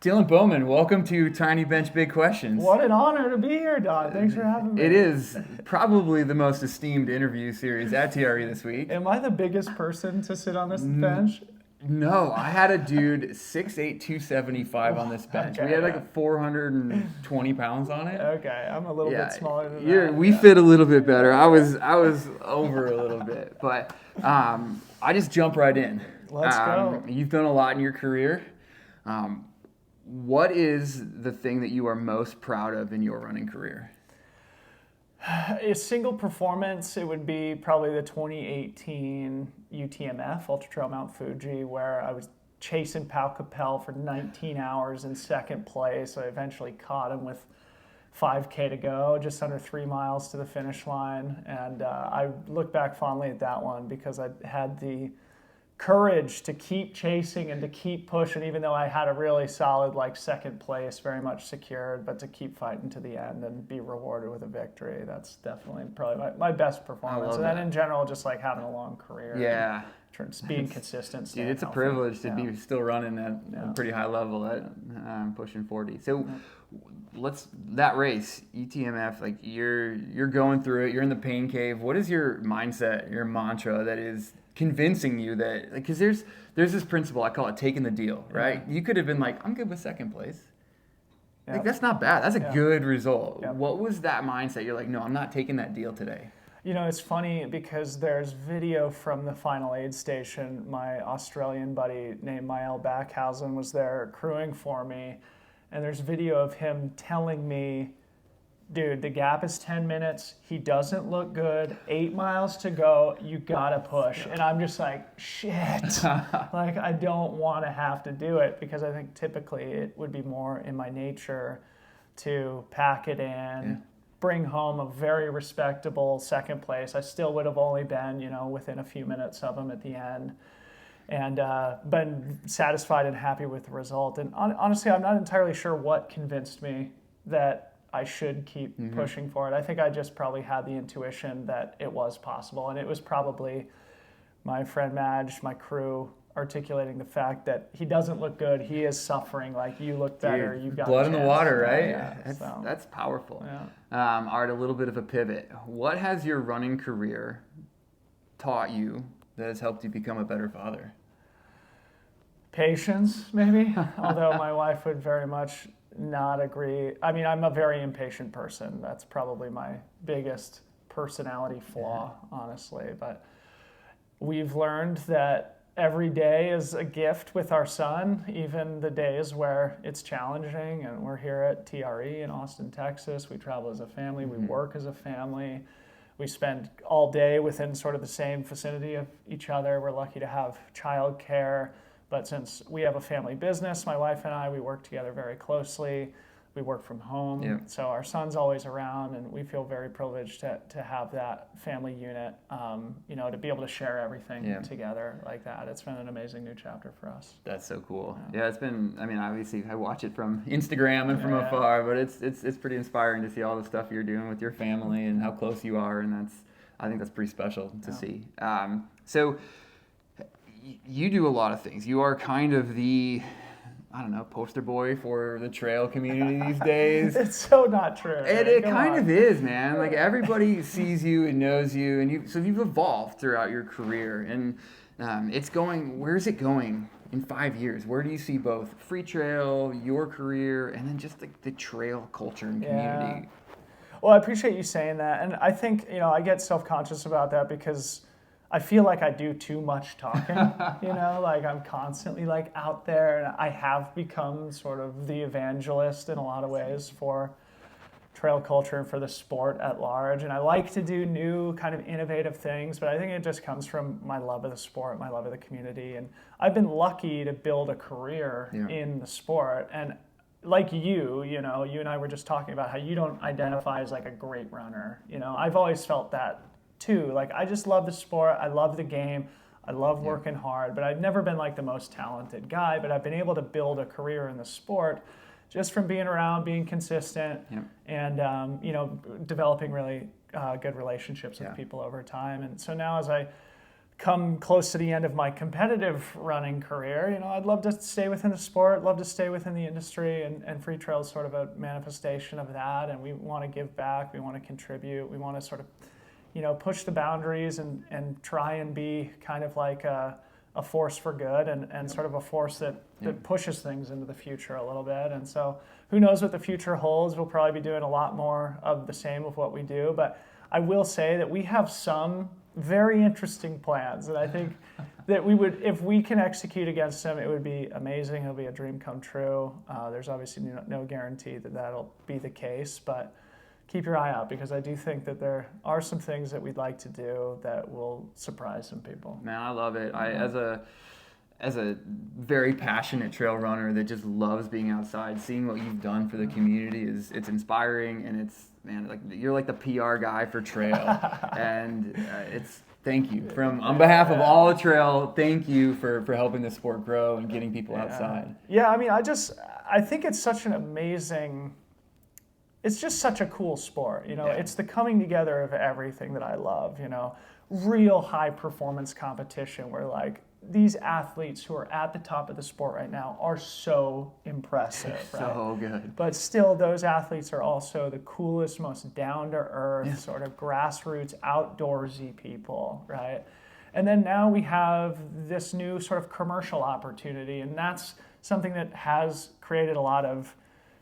Dylan Bowman, welcome to Tiny Bench Big Questions. What an honor to be here, Don. Thanks for having me. It is probably the most esteemed interview series at TRE this week. Am I the biggest person to sit on this bench? No, I had a dude 6'8", 275 on this bench. Okay, we had yeah. like 420 pounds on it. Okay, I'm a little bit smaller than that. We fit a little bit better. I was over a little bit, but I just jump right in. Let's go. You've done a lot in your career. What is the thing that you are most proud of in your running career? A single performance, it would be probably the 2018 UTMF, Ultra Trail Mount Fuji, where I was chasing Pau Capel for 19 hours in second place. I eventually caught him with 5K to go, just under 3 miles to the finish line. And I look back fondly at that one because I had the courage to keep chasing and to keep pushing, even though I had a really solid second place, very much secured, but to keep fighting to the end and be rewarded with a victory. That's definitely probably my best performance. And then in general, just having a long career. Yeah. Being consistent. Dude, it's a privilege to be still running at a pretty high level at pushing 40. So that race, UTMF, you're going through it, you're in the pain cave. What is your mindset, your mantra that is convincing you that, because there's this principle, I call it taking the deal, right? You could have been like, I'm good with second place. That's not bad. That's a good result. What was that mindset? You're like, no, I'm not taking that deal today. You know, it's funny because there's video from the final aid station. My Australian buddy named Mael Backhausen was there crewing for me. And there's video of him telling me, dude, the gap is 10 minutes. He doesn't look good. 8 miles to go. You gotta push. And I'm just like, shit. I don't want to have to do it because I think typically it would be more in my nature to pack it in, bring home a very respectable second place. I still would have only been, within a few minutes of him at the end. And been satisfied and happy with the result. And honestly, I'm not entirely sure what convinced me that I should keep pushing for it. I think I just probably had the intuition that it was possible. And it was probably my friend Madge, my crew, articulating the fact that he doesn't look good. He is suffering. You look better. Dude, You've got blood in the water, right? Yeah, That's powerful. Yeah. All right, a little bit of a pivot. What has your running career taught you that has helped you become a better father? Patience, maybe. Although my wife would very much not agree. I mean, I'm a very impatient person. That's probably my biggest personality flaw, honestly. But we've learned that every day is a gift with our son, even the days where it's challenging. And we're here at TRE in Austin, Texas. We travel as a family. We work as a family. We spend all day within sort of the same vicinity of each other. We're lucky to have childcare. But since we have a family business, my wife and I, we work together very closely. We work from home, so our son's always around, and we feel very privileged to have that family unit, to be able to share everything together like that. It's been an amazing new chapter for us. That's so cool. Yeah, it's been, obviously I watch it from Instagram and from afar, but it's pretty inspiring to see all the stuff you're doing with your family and how close you are, and I think that's pretty special to see. So you do a lot of things. You are kind of the, poster boy for the trail community these days. It's so not true. It kind of is, man. Everybody sees you and knows you, and so you've evolved throughout your career, and where's it going in 5 years? Where do you see both free trail, your career, and then just the trail culture and community? Well, I appreciate you saying that, and I think I get self-conscious about that because I feel like I do too much talking, I'm constantly out there, and I have become sort of the evangelist in a lot of ways for trail culture and for the sport at large. And I like to do new kind of innovative things, but I think it just comes from my love of the sport, my love of the community. And I've been lucky to build a career in the sport. And like you and I were just talking about how you don't identify as a great runner. I've always felt that too. I just love the sport. I love the game. I love working hard, but I've never been the most talented guy, but I've been able to build a career in the sport just from being around, being consistent, and developing really good relationships with people over time. And so now as I come close to the end of my competitive running career, you know, I'd love to stay within the sport, love to stay within the industry, and Free Trail is sort of a manifestation of that. And we want to give back, we want to contribute, we want to sort of, you know, push the boundaries and try and be kind of like a force for good and sort of a force that pushes things into the future a little bit. And so who knows what the future holds. We'll probably be doing a lot more of the same of what we do. But I will say that we have some very interesting plans, and I think that we would, if we can execute against them, it would be amazing. It'll be a dream come true. There's obviously no guarantee that that'll be the case, but keep your eye out, because I do think that there are some things that we'd like to do that will surprise some people. Man, I love it. As a very passionate trail runner that just loves being outside, seeing what you've done for the community it's inspiring, and it's, man, like you're like the PR guy for trail, and it's thank you on behalf of all the trail. Thank you for helping the sport grow and getting people outside. Yeah, I mean, I think it's such an amazing. It's just such a cool sport, you know. It's the coming together of everything that I love, you know. Real high performance competition where like these athletes who are at the top of the sport right now are so impressive, right? So good. But still, those athletes are also the coolest, most down-to-earth, sort of grassroots, outdoorsy people, right? And then now we have this new sort of commercial opportunity, and that's something that has created a lot of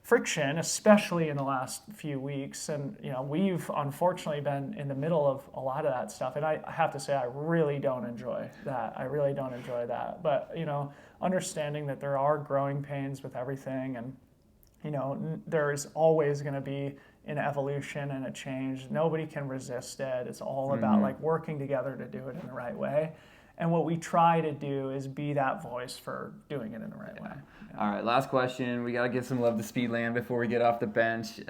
friction, especially in the last few weeks. And, you know, we've unfortunately been in the middle of a lot of that stuff. And I have to say, I really don't enjoy that. But, you know, understanding that there are growing pains with everything, and, you know, there's always going to be an evolution and a change. Nobody can resist it. It's all about like working together to do it in the right way. And what we try to do is be that voice for doing it in the right way. Yeah. All right, last question. We got to give some love to Speedland before we get off the bench.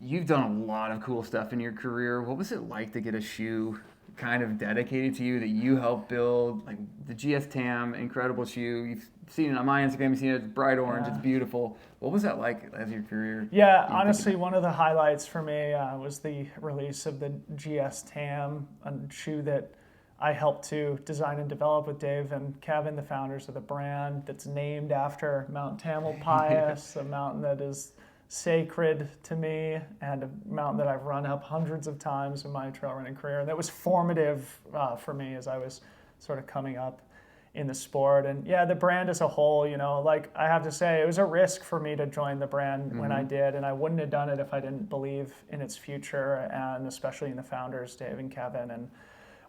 You've done a lot of cool stuff in your career. What was it like to get a shoe kind of dedicated to you that you helped build? Like the GS Tam, incredible shoe. You've seen it on my Instagram. You've seen it. It's bright orange. It's beautiful. What was that like as your career? Yeah, honestly, one of the highlights for me was the release of the GS Tam, a shoe that I helped to design and develop with Dave and Kevin, the founders of the brand, that's named after Mount Tamalpais, a mountain that is sacred to me, and a mountain that I've run up hundreds of times in my trail running career. And that was formative for me as I was sort of coming up in the sport. And yeah, the brand as a whole, you know, like I have to say, it was a risk for me to join the brand when I did, and I wouldn't have done it if I didn't believe in its future, and especially in the founders, Dave and Kevin, and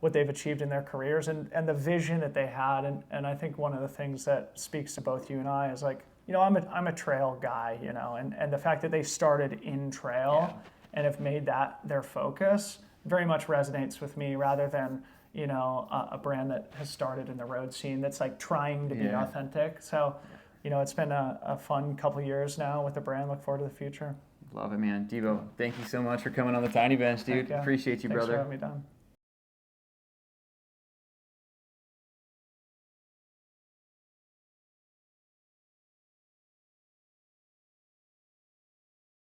what they've achieved in their careers, and the vision that they had. And I think one of the things that speaks to both you and I is like, you know, I'm a trail guy, you know, and the fact that they started in trail and have made that their focus very much resonates with me, rather than, you know, a brand that has started in the road scene that's like trying to be authentic. So, you know, it's been a fun couple of years now with the brand. Look forward to the future. Love it, man. Devo, thank you so much for coming on the Tiny Bench, dude. Appreciate you, brother. Thanks for having me, Don.